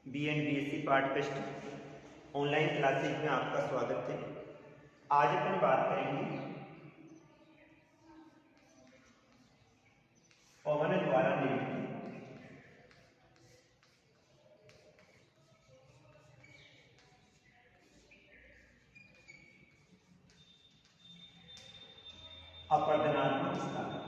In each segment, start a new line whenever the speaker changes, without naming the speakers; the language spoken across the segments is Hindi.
B and B S C part test online classes में आपका स्वागत है। आज अपन बात करेंगे पवन द्वारा निर्मित अपवर्तनात्मक स्लाकर।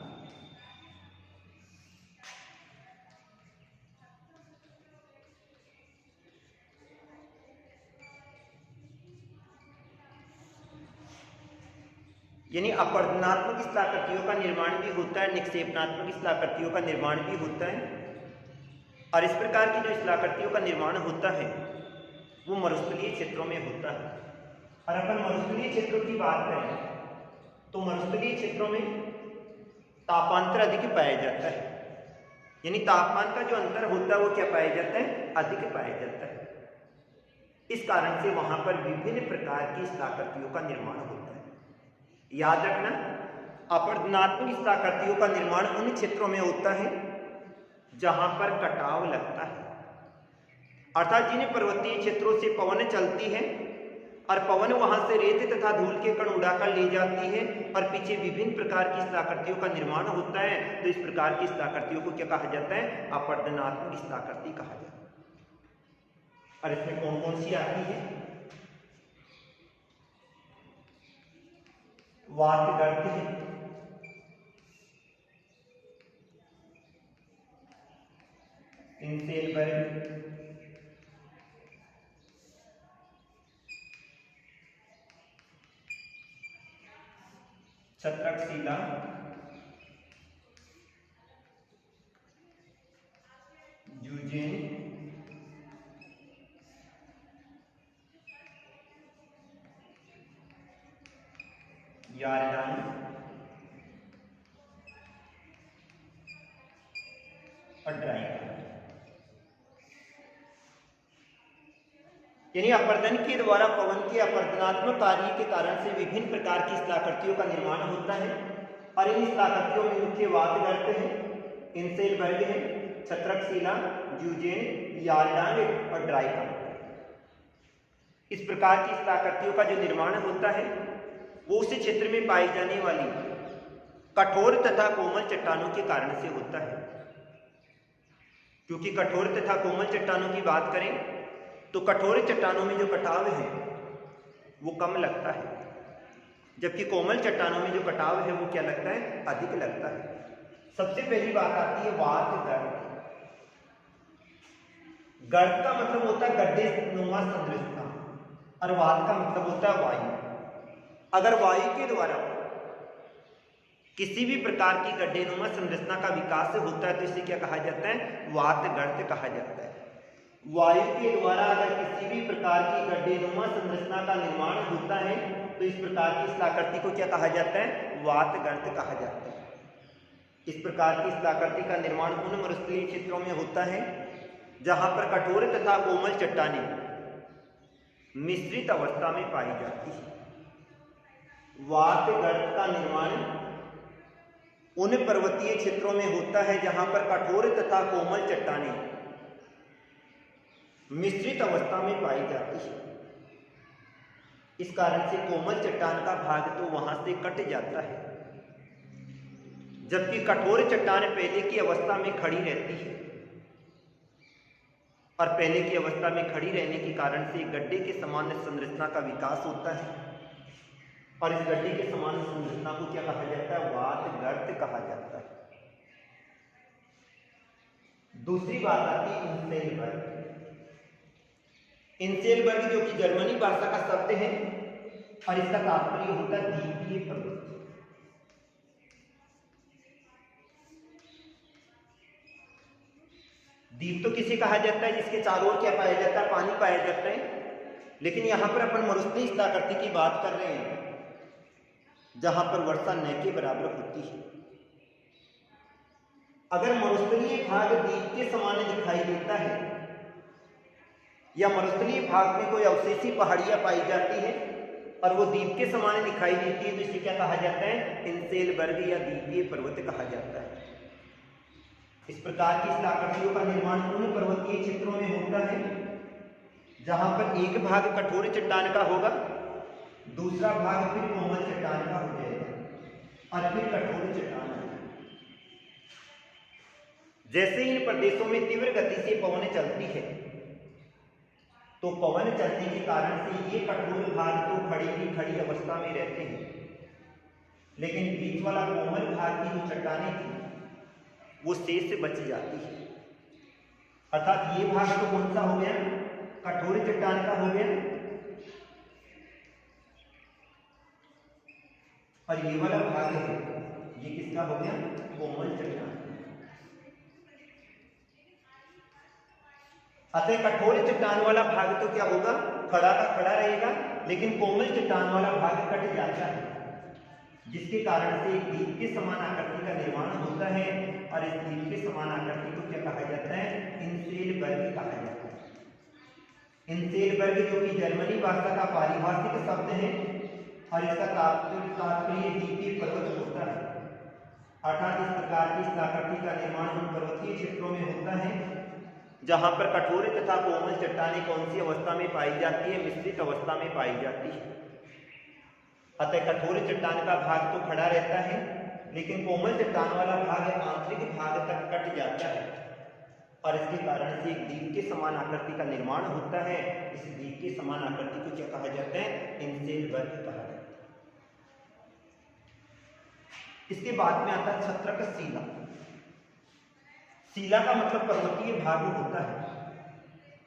यानी अपवर्तनात्मक स्थलाकृतियों का निर्माण भी होता है, निक्षेपणात्मक स्थलाकृतियों का निर्माण भी होता है। और इस प्रकार की जो स्थलाकृतियों का निर्माण होता है वो मरुस्थलीय क्षेत्रों में होता है। और अपन मरुस्थलीय क्षेत्रों की बात करें तो मरुस्थलीय क्षेत्रों में तापांतर अधिक पाया जाता है, यानी तापमान का जो अंतर होता है वो क्या पाया जाता है, अधिक पाया जाता है। इस कारण से वहां पर विभिन्न प्रकार की स्थलाकृतियों का निर्माण होता है। याद रखना, अपवर्तनात्मक स्थलाकृतियों का निर्माण उन क्षेत्रों में होता है जहां पर कटाव लगता है, अर्थात जिन पर्वतीय क्षेत्रों से पवन चलती है और पवन वहां से रेत तथा धूल के कण उड़ाकर ले जाती है और पीछे विभिन्न प्रकार की स्थलाकृतियों का निर्माण होता है। तो इस प्रकार की स्थलाकृतियों को क्या कहा जाता है, अपवर्तनात्मक स्थलाकृति कहा जाता है। और इसमें कौन कौन सी आती है, वातगर्त है, इंसेलबर्ग, छत्रकशिला, यूजेन, यार्डान और ड्राइगन। यानी अपवर्तन के द्वारा पवन के अपवर्तनात्मक कार्य के कारण से विभिन्न प्रकार की स्थलाकृतियों का निर्माण होता है। और इन स्थलाकृतियों में मुख्य वातगर्त है, इंसेलबर्ग है, छत्रकशिला, यूजेन, यार्डान और ड्राइगन। इस प्रकार की स्थलाकृतियों का जो निर्माण होता है वो उस क्षेत्र में पाई जाने वाली कठोर तथा कोमल चट्टानों के कारण से होता है। क्योंकि कठोर तथा कोमल चट्टानों की बात करें तो कठोर चट्टानों में जो कटाव है वो कम लगता है, जबकि कोमल चट्टानों में जो कटाव है वो क्या लगता है, अधिक लगता है। सबसे पहली बात आती है वातगर्त। गर्त का मतलब होता है गड्ढे नुमा संरचना और वात का मतलब होता है वायु। अगर वायु के द्वारा किसी भी प्रकार की गड्ढेनुमा संरचना का विकास होता है तो इसे क्या कहा जाता है, वातगर्त कहा जाता है। वायु के द्वारा अगर किसी भी प्रकार की गड्ढेनुमा संरचना का निर्माण होता है तो इस प्रकार की स्थलाकृति को क्या कहा जाता है, वातगर्त कहा जाता है। इस प्रकार की स्थलाकृति का निर्माण उन मरुस्थलीय क्षेत्रों में होता है जहां पर कठोर तथा कोमल चट्टानें मिश्रित अवस्था में पाई जाती है। वातगर्त का निर्माण उन पर्वतीय क्षेत्रों में होता है जहां पर कठोर तथा कोमल चट्टानें मिश्रित अवस्था में पाई जाती है। इस कारण से कोमल चट्टान का भाग तो वहां से कट जाता है, जबकि कठोर चट्टान पहले की अवस्था में खड़ी रहती है। और पहले की अवस्था में खड़ी रहने के कारण से गड्ढे के समान संरचना का विकास होता है और इस गड्ढे के समान संरचना को क्या कहा जाता है, वातगर्त कहा जाता है। दूसरी बात आती है इंसेलबर्ग। इंसेलबर्ग जो कि जर्मनी भाषा का शब्द है और इसका तात्पर्य होता है द्वीपीय पर्वत। द्वीप तो किसे कहा जाता है, जिसके चारों ओर क्या पाया जाता है, पानी पाया जाता है। लेकिन यहां पर अपन मरुस्थलीय स्थलाकृति की बात कर रहे हैं जहां पर वर्षा न के बराबर होती है। अगर मरुस्थलीय भाग द्वीप के समान दिखाई देता है या मरुस्थलीय भाग में कोई अवशेषी पहाड़ियां पाई जाती है और वो द्वीप के समान दिखाई देती है तो इसे क्या कहा जाता है, इंसेलबर्ग या द्वीपीय पर्वत कहा जाता है। इस प्रकार की स्थलाकृतियों का निर्माण उन पर्वतीय क्षेत्रों में होता है जहां पर एक भाग कठोर चट्टान का होगा, दूसरा भाग फिर कोमल चट्टान का हो जाएगा और फिर कठोर चट्टान। जैसे इन प्रदेशों में तीव्र गति से पवन चलती है, तो पवन चलने के कारण से ये कठोर भाग तो खड़ी की खड़ी अवस्था में रहते हैं, लेकिन बीच वाला कोमल भाग की जो चट्टानें थी वो शेष से बच जाती है। अर्थात ये भाग तो कौन सा हो गया, कठोर चट्टान का हो गया, और ये वाला भाग है ये किसका हो गया, कोमल चट्टान। अतः कठोर चट्टान वाला भाग तो क्या होगा, खड़ा का खड़ा रहेगा, लेकिन कोमल चट्टान वाला भाग कट जाता है, जिसके कारण से एक दीप के समान आकृति का निर्माण होता है। और इस दीप के समान आकृति को क्या कहा जाता है, इंसेलबर्ग कहा जाता है। इंसेलबर्ग जो कि जर्मनी भाषा का पारिभाषिक शब्द है और इसका तात्पर्य दीपीय पर्वत होता है। अर्थात इस प्रकार की आकृति का निर्माण उन पर्वतीय क्षेत्रों में होता है जहां पर कठोर तथा कोमल चट्टानें कौन सी अवस्था में पाई जाती है, मिश्रित अवस्था में पाई जाती है। अतः कठोर चट्टान का भाग तो खड़ा रहता है, लेकिन कोमल चट्टान वाला भाग आंतरिक भाग तक कट जाता है और इसके कारण से एक दीप के समान आकृति का निर्माण होता है। इस दीप के समान आकृति को क्या कहा जाता है, इंसेलबर्ग कहा जाता है। इसके बाद में आता है छत्रक शिला। शिला का मतलब पर्वतीय भाग होता है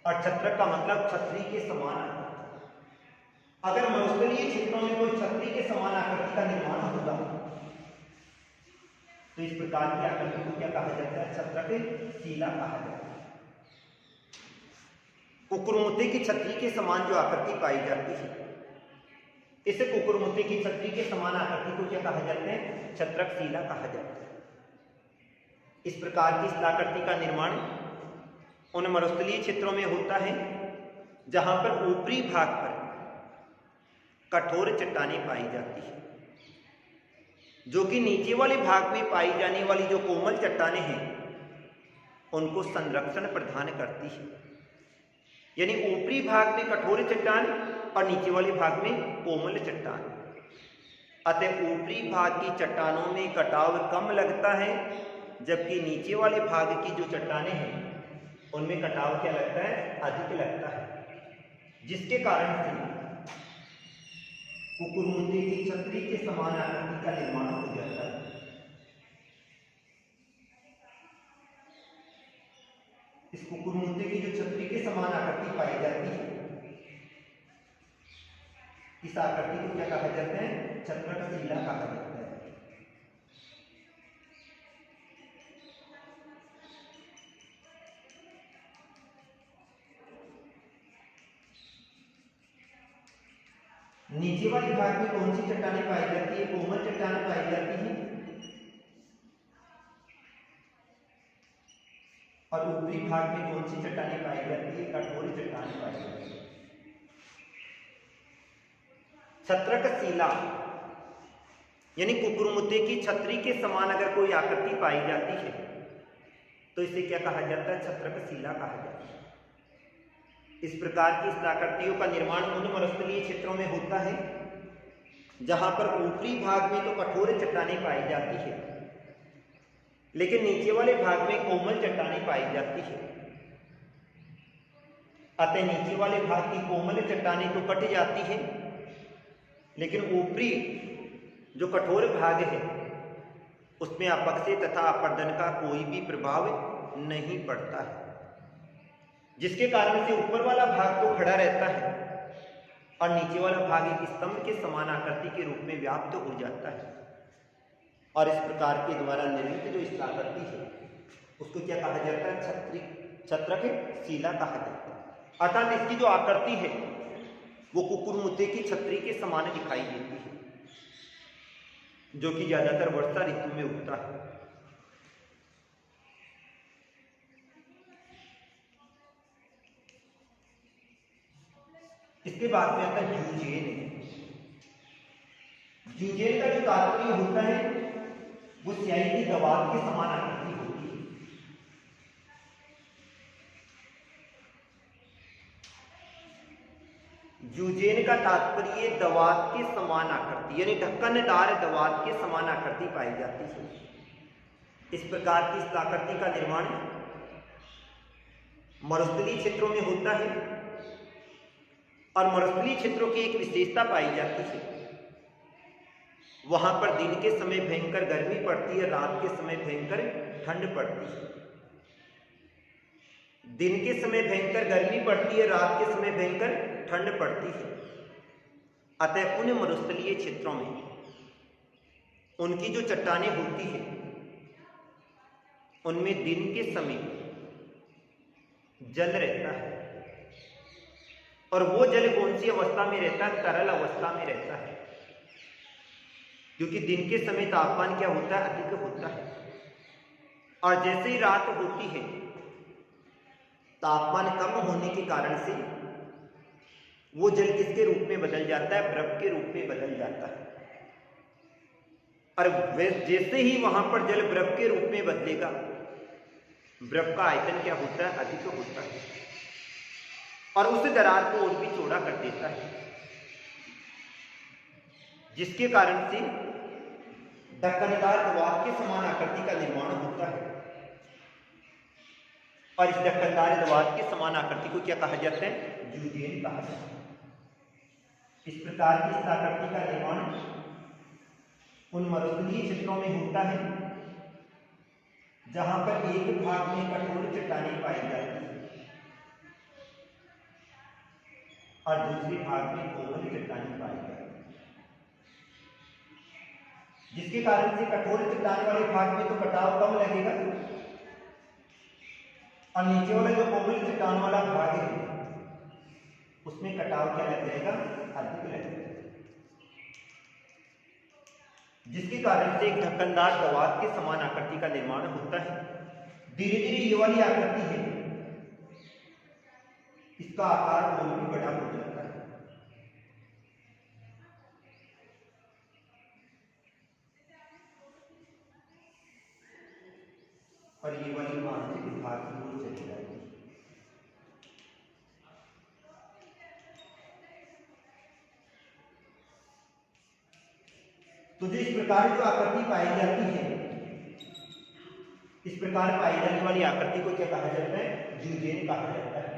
और छत्रक का मतलब छतरी के समान आकृति। अगर मरुस्थलीय क्षेत्रों में कोई छतरी के समान आकृति का निर्माण होगा तो इस प्रकार की आकृति को क्या कहा जाता है, छत्रक शिला कहा जाता है। कुकुरमुत्ते की छतरी के समान जो आकृति पाई जाती है, इस कुकुरमुत्ते की छतरी के समान आकृति को क्या कहा जाता है, छत्रक शिला कहा जाता है। इस प्रकार की शिलाकृति का निर्माण उन मरुस्थलीय क्षेत्रों में होता है जहां पर ऊपरी भाग पर कठोर चट्टानें पाई जाती है, जो कि नीचे वाले भाग में पाई जाने वाली जो कोमल चट्टानें हैं उनको संरक्षण प्रदान करती है। यानी ऊपरी भाग में कठोर चट्टान और नीचे वाले भाग में कोमल चट्टान। अतः ऊपरी भाग की चट्टानों में कटाव कम लगता है, जबकि नीचे वाले भाग की जो चट्टानें हैं उनमें कटाव क्या लगता है, अधिक लगता है, जिसके कारण से कुकुरमुत्ते की छतरी के समान आकृति का निर्माण हो जाता है। इस कुकुरमुत्ते की जो छतरी के समान आकृति पाई जाती है, इस आकृति को क्या कहा जाता है, छत्रक शिला कहा जाता है। नीचे वाले भाग में कौन सी चट्टानें पाई जाती है, कोमल चट्टान पाई जाती है, और ऊपरी भाग में कौन सी चट्टानें पाई जाती है, कठोर चट्टान पाई जाती है। छत्रक शिला यानी कुकुरमुत्ते की छतरी के समान अगर कोई आकृति पाई जाती है तो इसे क्या कहा जाता है, छत्रक शिला कहा जाता है। इस प्रकार की आकृतियों का निर्माण उन मरुस्थलीय क्षेत्रों में होता है जहां पर ऊपरी भाग में तो कठोर चट्टानें पाई जाती है, लेकिन नीचे वाले भाग में कोमल चट्टानें पाई जाती है। अतः नीचे वाले भाग की कोमल चट्टानें तो कट जाती है, लेकिन ऊपरी जो कठोर भाग है उसमें अपक्षय तथा अपर्दन का कोई भी प्रभाव नहीं पड़ता है, जिसके कारण से ऊपर वाला भाग तो खड़ा रहता है और नीचे वाला भाग एक स्तंभ के समान आकृति के रूप में व्याप्त हो जाता है। और इस प्रकार के द्वारा निर्मित जो शिलाकृति है उसको क्या कहा जाता है, छत्रक शिला कहा जाता है। अर्थात इसकी जो आकृति है वो कुकुरमुत्ते की छतरी के समान दिखाई देती है, जो कि ज्यादातर वर्षा ऋतु में उगता है। इसके बाद में आता है यूजेन। यूजेन का जो तात्पर्य होता है वो स्याही की दवात के समान आकृति होती है। जूजेन का तात्पर्य दवात के समान आकृति, यानी ढक्कनदार दवात के समान आकृति पाई जाती है। इस प्रकार की स्थलाकृति का निर्माण मरुस्थलीय क्षेत्रों में होता है और मरुस्थलीय क्षेत्रों की एक विशेषता पाई जाती है, वहां पर दिन के समय भयंकर गर्मी पड़ती है, रात के समय भयंकर ठंड पड़ती है। दिन के समय भयंकर गर्मी पड़ती है, रात के समय भयंकर ठंड पड़ती है। अतः उन मरुस्थलीय क्षेत्रों में उनकी जो चट्टानें होती है उनमें दिन के समय जल रहता है, और वो जल कौन सी अवस्था में रहता है? तरल अवस्था में रहता है, क्योंकि दिन के समय तापमान क्या होता है? अधिक होता है। और जैसे ही रात होती है तापमान कम होने के कारण से वो जल किसके रूप में बदल जाता है? बर्फ के रूप में बदल जाता है। और जैसे ही वहां पर जल बर्फ के रूप में बदलेगा, बर्फ का आयतन क्या होता है? अधिक होता है, और उस दरार को और भी चौड़ा कर देता है, जिसके कारण से ढक्कनदार दवात के समान आकृति का निर्माण होता है। और इस ढक्कनदार दवात के समान आकृति को क्या कहा जाता है? जूजेन कहा जाता है। इस प्रकार की इस आकृति का निर्माण उन मरुस्थलीय क्षेत्रों में होता है जहां पर एक भाग में कठोर चट्टानें पाई जाती है और दूसरे भाग में कोमल चट्टानें पाई जाती है, जिसके कारण से कठोर चट्टान वाले भाग में तो कटाव कम लगेगा और नीचे वाला जो कोमल चट्टान वाला भाग है उसमें कटाव क्या लग जाएगा? अधिक लगेगा, जिसके कारण से एक ढक्कनदार दवात के समान आकृति का निर्माण होता है। धीरे धीरे ये वाली आकृति है, इसका आकार और भी बड़ा हो जाता है। और ये वाली मानसिक भाग की ओर चली जाएगी। तो जो इस प्रकार जो आकृति पाई जाती है, इस प्रकार पाई जाने वाली आकृति को क्या कहा जाता है? जूजेन कहा जाता है।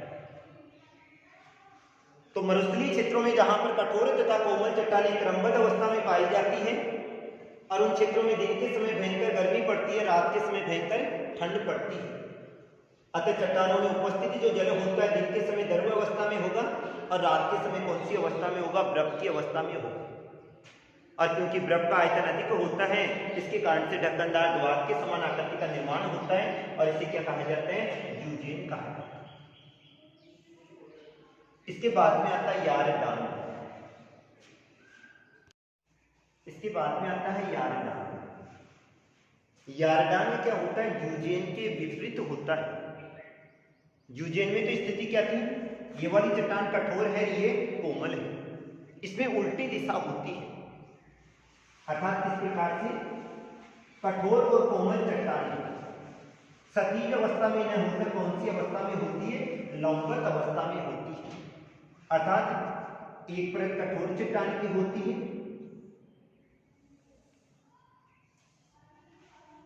तो मरुस्थलीय क्षेत्रों में जहां पर कठोर तथा कोमल चट्टानें क्रमबद्ध अवस्था में पाई जाती है और उन क्षेत्रों में दिन के समय भयंकर गर्मी पड़ती है, रात के समय भयंकर ठंड पड़ती है, अतः चट्टानों में उपस्थिति जो जल होता है दिन के समय द्रव अवस्था में होगा और रात के समय कौन सी अवस्था में होगा? बर्फ की अवस्था में होगा। और क्योंकि बर्फ का आयतन अधिक होता है, इसके कारण से ढक्कनदार दवात के समान आकृति का निर्माण होता है और इसे क्या कहा जाता है? जूजेन कहा जाता है। इसके बाद में आता है यारडांग। इसके बाद में आता है यारडांग। यारडांग में क्या होता है? जूजेन के विपरीत होता है। जूजेन में तो स्थिति क्या थी? ये वाली चट्टान कठोर है, ये कोमल है, इसमें उल्टी दिशा होती है, अर्थात इस प्रकार से कठोर और कोमल चट्टानें सटीक अवस्था में न होकर कौन सी अवस्था में होती है? लंबवत अवस्था में होती है, अर्थात एक परत कठोर चट्टान की होती है,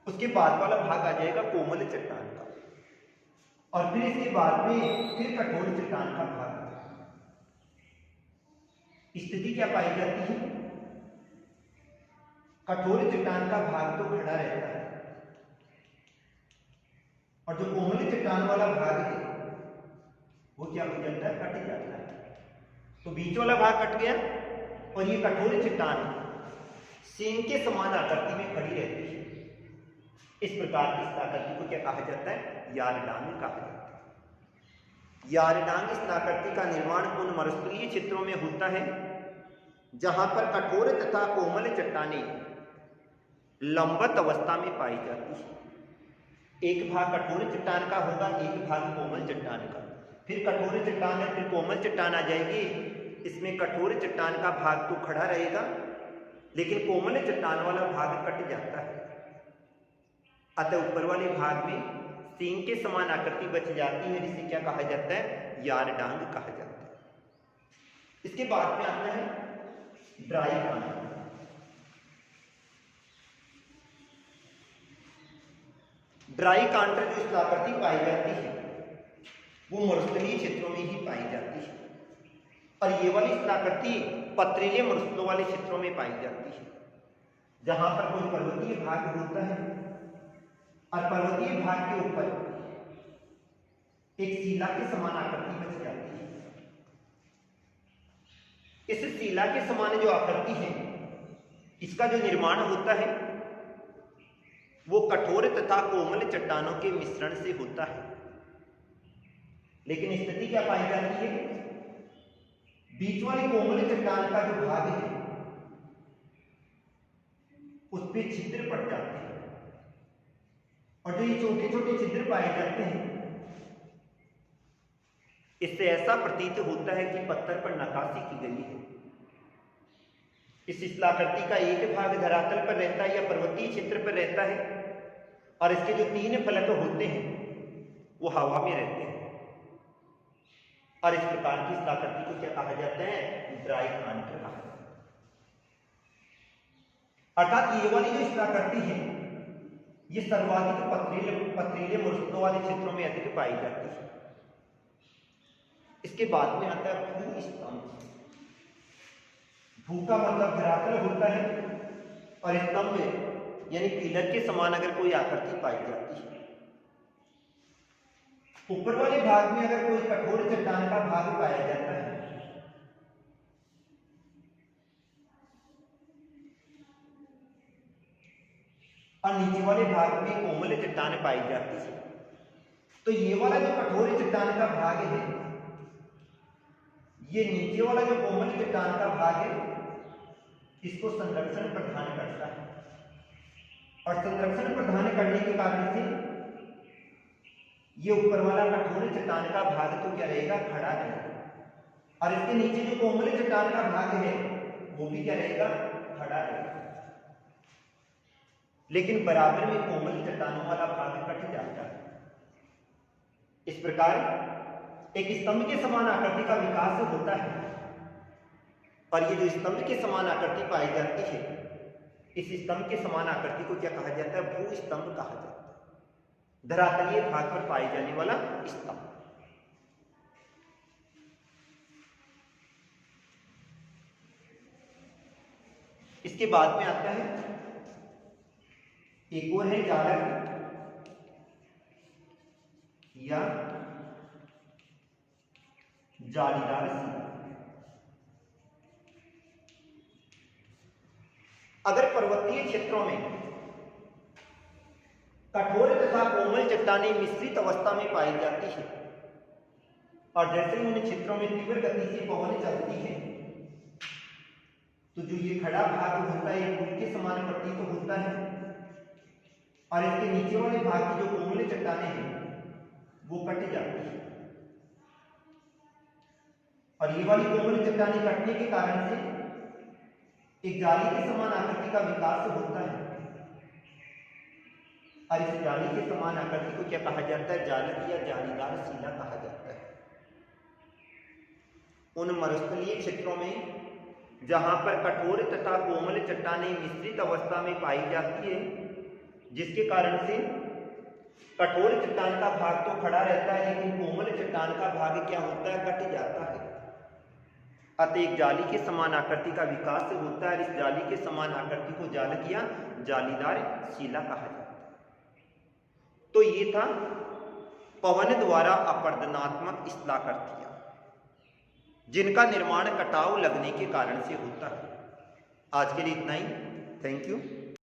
उसके बाद वाला भाग आ जाएगा कोमल चट्टान का, और फिर इसके बाद में फिर कठोर चट्टान का भाग। स्थिति क्या पाई जाती है? कठोर चट्टान का भाग तो खड़ा रहता है और जो कोमल चट्टान वाला भाग है वो क्या हो जाता है? कट जाता है। तो बीच वाला भाग कट गया और ये कठोर चट्टान सींग के समान आकृति में खड़ी रहती है। इस प्रकार की इस आकृति को क्या कहा जाता है? यारडांग कहा जाता है। यारडांग इस आकृति का निर्माण उन मरुस्थलीय क्षेत्रों में होता है जहां पर कठोर तथा कोमल चट्टानें लंबवत अवस्था में पाई जाती है। एक भाग कठोर चट्टान का होगा, एक भाग कोमल चट्टान का, फिर कठोर चट्टान है, फिर कोमल चट्टान आ जाएगी। इसमें कठोर चट्टान का भाग तो खड़ा रहेगा लेकिन कोमल चट्टान वाला भाग कट जाता है, अतः ऊपर वाले भाग में सींग के समान आकृति बच जाती है, जिसे क्या कहा जाता है? यारडांग कहा जाता है। इसके बाद में आता है ड्राई कांट। ड्राई कांटर जो स्थलाकृति पाई जाती है वो मरुस्थलीय क्षेत्रों में ही पाई जाती है, और ये वाली स्थलाकृति पथरीले मरुस्थलों वाले क्षेत्रों में पाई जाती है, जहां पर कोई पर्वतीय भाग होता है और पर्वतीय भाग के ऊपर एक शिला के समान आकृति बच जाती है। इस शिला के समान जो आकृति है, इसका जो निर्माण होता है वो कठोर तथा कोमल चट्टानों के मिश्रण से होता है। लेकिन स्थिति क्या पाई जाती है, बीच वाली कोमल चट्टान का जो भाग है उस पर छिद्र पड़ जाते हैं, और जो ये छोटे छोटे छिद्र पाए जाते हैं, इससे ऐसा प्रतीत होता है कि पत्थर पर नक्काशी की गई है। इस शिलाकृति का एक भाग धरातल पर रहता है या पर्वतीय क्षेत्र पर रहता है, और इसके जो 3 फलक होते हैं वो हवा में रहते हैं, और इस प्रकार की शिलाकृति को क्या कहा जाता है, ड्राई कांट कहा जाता है। अर्थात ये वाली जो शिलाकृति है ये सर्वाधिक पथरीले मरुस्थलों वाले क्षेत्रों में अधिक पाई जाती है। इसके बाद में आता है भू स्तंभ। भू का मतलब धरातल होता है, और स्तंभ यानी पिलर के समान अगर कोई आकृति पाई जाती है। ऊपर वाले भाग में अगर कोई कठोर चट्टान का भाग पाया जाता है, और नीचे वाले भाग में कोमल चट्टान पाई जाती है, तो ये वाला जो कठोर चट्टान का भाग है, ये नीचे वाला जो कोमल चट्टान का भाग है, इसको संरक्षण प्रदान करता है, और संरक्षण प्रदान करने के कारण से ये ऊपर वाला कठोर चट्टान का भाग तो क्या रहेगा, खड़ा रहेगा, और इसके नीचे जो कोमल चट्टान का भाग है वो भी क्या रहेगा, खड़ा रहेगा। लेकिन बराबर में कोमल चट्टानों वाला भाग कट जाता है। इस प्रकार एक स्तंभ के समान आकृति का विकास होता है, और ये जो स्तंभ के समान आकृति पाई जाती है, इस स्तंभ के समान आकृति को क्या कहा जाता है, भू स्तंभ कहा जाता है। धरातलीय भाग पर पाए जाने वाला स्तंभ। इसके बाद में आता है एक और है जालक या जालीदार शिला। अगर पर्वतीय क्षेत्रों में कठोर तथा कोमल चट्टानें मिश्रित अवस्था में पाई जाती है, और जैसे ही उन क्षेत्रों में तीव्र गति से पवन चलती है, तो जो ये खड़ा भाग होता है ये पुल के समान प्रतीत होता है, और इसके नीचे वाले भाग की जो कोमल चट्टानें हैं वो कट जाती है, और ये वाली कोमल चट्टानें कटने के कारण से एक जाली के समान आकृति का विकास होता है, और इस जाली के समान आकृति को क्या कहा जाता है, जालक या जालीदार शिला कहा जाता है। उन मरुस्थलीय क्षेत्रों में जहां पर कठोर तथा कोमल चट्टानें मिश्रित अवस्था में पाई जाती है, जिसके कारण से कठोर चट्टान का भाग तो खड़ा रहता है, लेकिन कोमल चट्टान का भाग क्या होता है, कट जाता है। अतः एक जाली के समान आकृति का विकास होता है, और इस जाली के समान आकृति को जालक या जालीदार शिला कहा जाता है। तो ये था पवन द्वारा अपर्दनात्मक शिलाकृतियां, जिनका निर्माण कटाव लगने के कारण से होता है। आज के लिए इतना ही। Thank you.